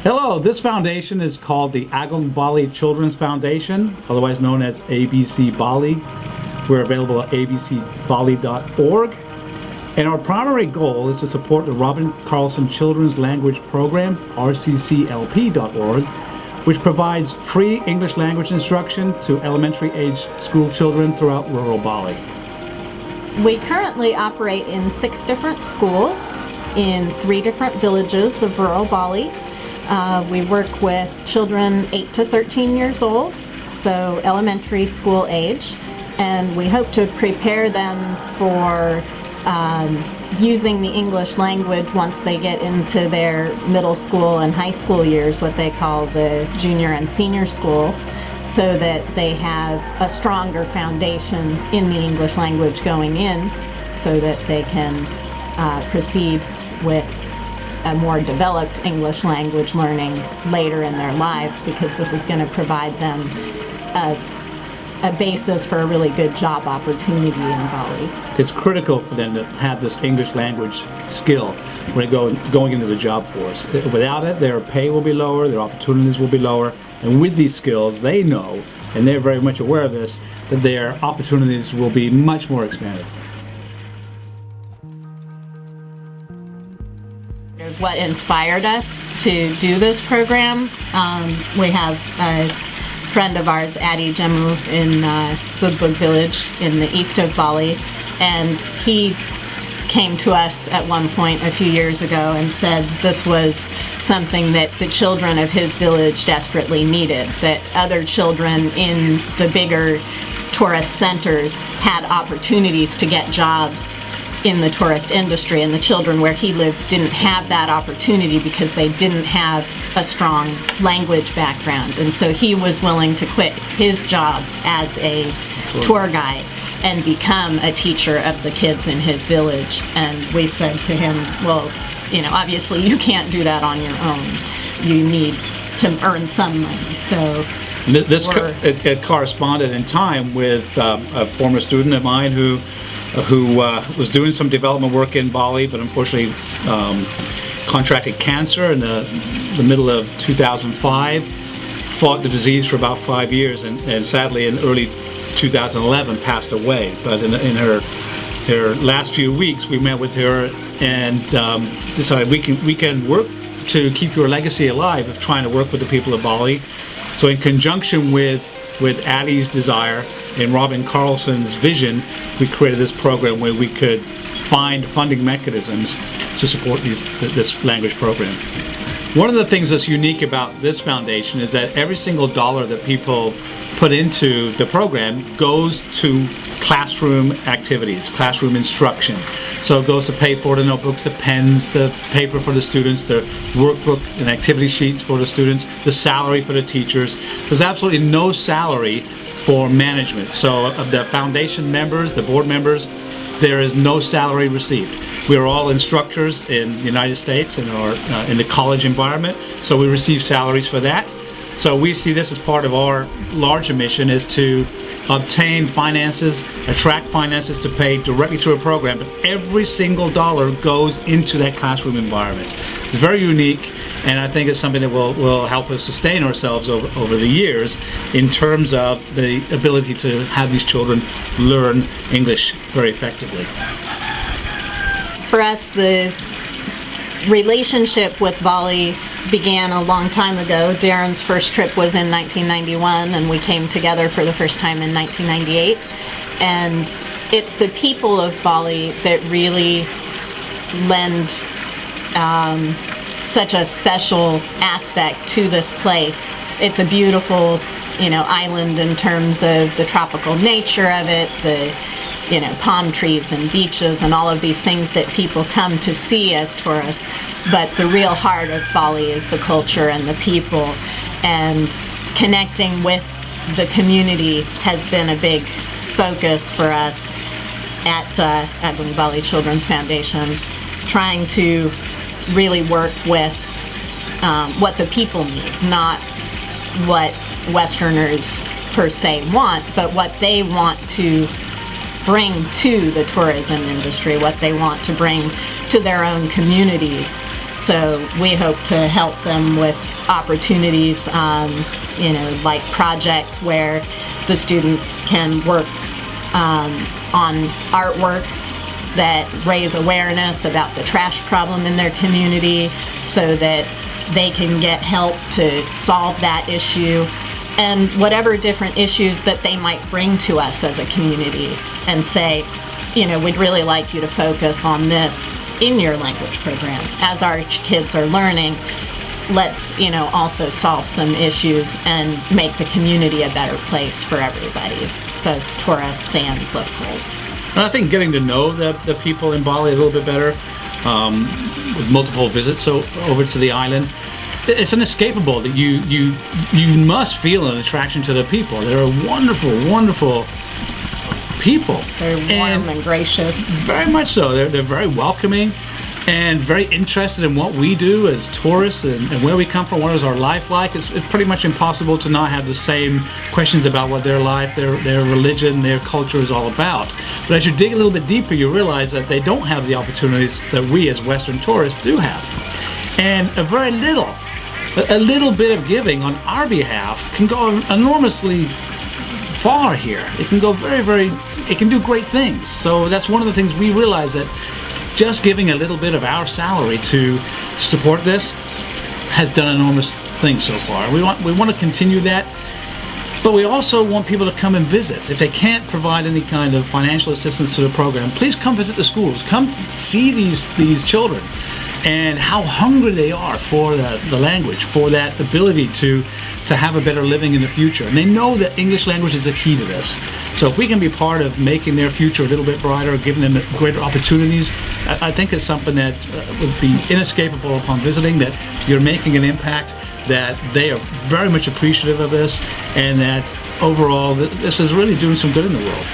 Hello, this foundation is called the Agung Bali Children's Foundation, otherwise known as ABC Bali. We're available at abcbali.org. And our primary goal is to support the Robin Carlson Children's Language Program, rcclp.org, which provides free English language instruction to elementary age school children throughout rural Bali. We currently operate in 6 different schools in 3 different villages of rural Bali. We work with children 8 to 13 years old, so elementary school age, and we hope to prepare them for using the English language once they get into their middle school and high school years, what they call the junior and senior school, so that they have a stronger foundation in the English language going in, so that they can proceed with a more developed English language learning later in their lives, because this is going to provide them a basis for a really good job opportunity in Bali. It's critical for them to have this English language skill when going into the job force. Without it, their pay will be lower, their opportunities will be lower, and with these skills, they know, and they're very much aware of this, that their opportunities will be much more expanded. What inspired us to do this program, we have a friend of ours, Adi Jemu, in Bugbug village in the east of Bali, and he came to us at one point a few years ago and said this was something that the children of his village desperately needed, that other children in the bigger tourist centers had opportunities to get jobs in the tourist industry, and the children where he lived didn't have that opportunity because they didn't have a strong language background. And so he was willing to quit his job as a tour guide and become a teacher of the kids in his village. And we said to him, well, you know, obviously you can't do that on your own. You need to earn some money. So it corresponded in time with a former student of mine who was doing some development work in Bali, but unfortunately contracted cancer in the middle of 2005, fought the disease for about 5 years, and sadly in early 2011 passed away. But in her last few weeks, we met with her and decided we can work to keep your legacy alive of trying to work with the people of Bali. So in conjunction with Addie's desire and Robin Carlson's vision, we created this program where we could find funding mechanisms to support this language program. One of the things that's unique about this foundation is that every single dollar that people put into the program goes to classroom activities, classroom instruction. So it goes to pay for the notebooks, the pens, the paper for the students, the workbook and activity sheets for the students, the salary for the teachers. There's absolutely no salary for management. So of the foundation members, the board members, there is no salary received. We are all instructors in the United States and in the college environment, so we receive salaries for that. So we see this as part of our larger mission, is to obtain finances, attract finances to pay directly to a program, but every single dollar goes into that classroom environment. It's very unique, and I think it's something that will help us sustain ourselves over the years in terms of the ability to have these children learn English very effectively. For us, the relationship with Bali began a long time ago. Darren's first trip was in 1991, and we came together for the first time in 1998. And it's the people of Bali that really lend such a special aspect to this place. It's a beautiful, island in terms of the tropical nature of it, the palm trees and beaches and all of these things that people come to see as tourists. But the real heart of Bali is the culture and the people, and connecting with the community has been a big focus for us at Agung Bali Children's Foundation, trying to really work with what the people need, not what Westerners per se want, but what they want to bring to the tourism industry, what they want to bring to their own communities. So we hope to help them with opportunities, like projects where the students can work on artworks that raise awareness about the trash problem in their community so that they can get help to solve that issue, and whatever different issues that they might bring to us as a community and say, we'd really like you to focus on this in your language program. As our kids are learning, let's, also solve some issues and make the community a better place for everybody, both tourists and locals. And I think getting to know the people in Bali a little bit better, with multiple visits over to the island, it's inescapable that you must feel an attraction to the people. They're wonderful, wonderful people. They're warm and gracious. Very much so. They're very welcoming and very interested in what we do as tourists and where we come from, what is our life like. It's pretty much impossible to not have the same questions about what their life, their religion, their culture is all about. But as you dig a little bit deeper, you realize that they don't have the opportunities that we as Western tourists do have. And a little bit of giving on our behalf can go enormously far here. It can go it can do great things. So that's one of the things we realize, that just giving a little bit of our salary to support this has done enormous things so far. We want to continue that, but we also want people to come and visit. If they can't provide any kind of financial assistance to the program, please come visit the schools. Come see these children and how hungry they are for the language, for that ability to have a better living in the future. And they know that English language is the key to this. So if we can be part of making their future a little bit brighter, giving them greater opportunities, I think it's something that would be inescapable upon visiting, that you're making an impact, that they are very much appreciative of this, and that overall this is really doing some good in the world.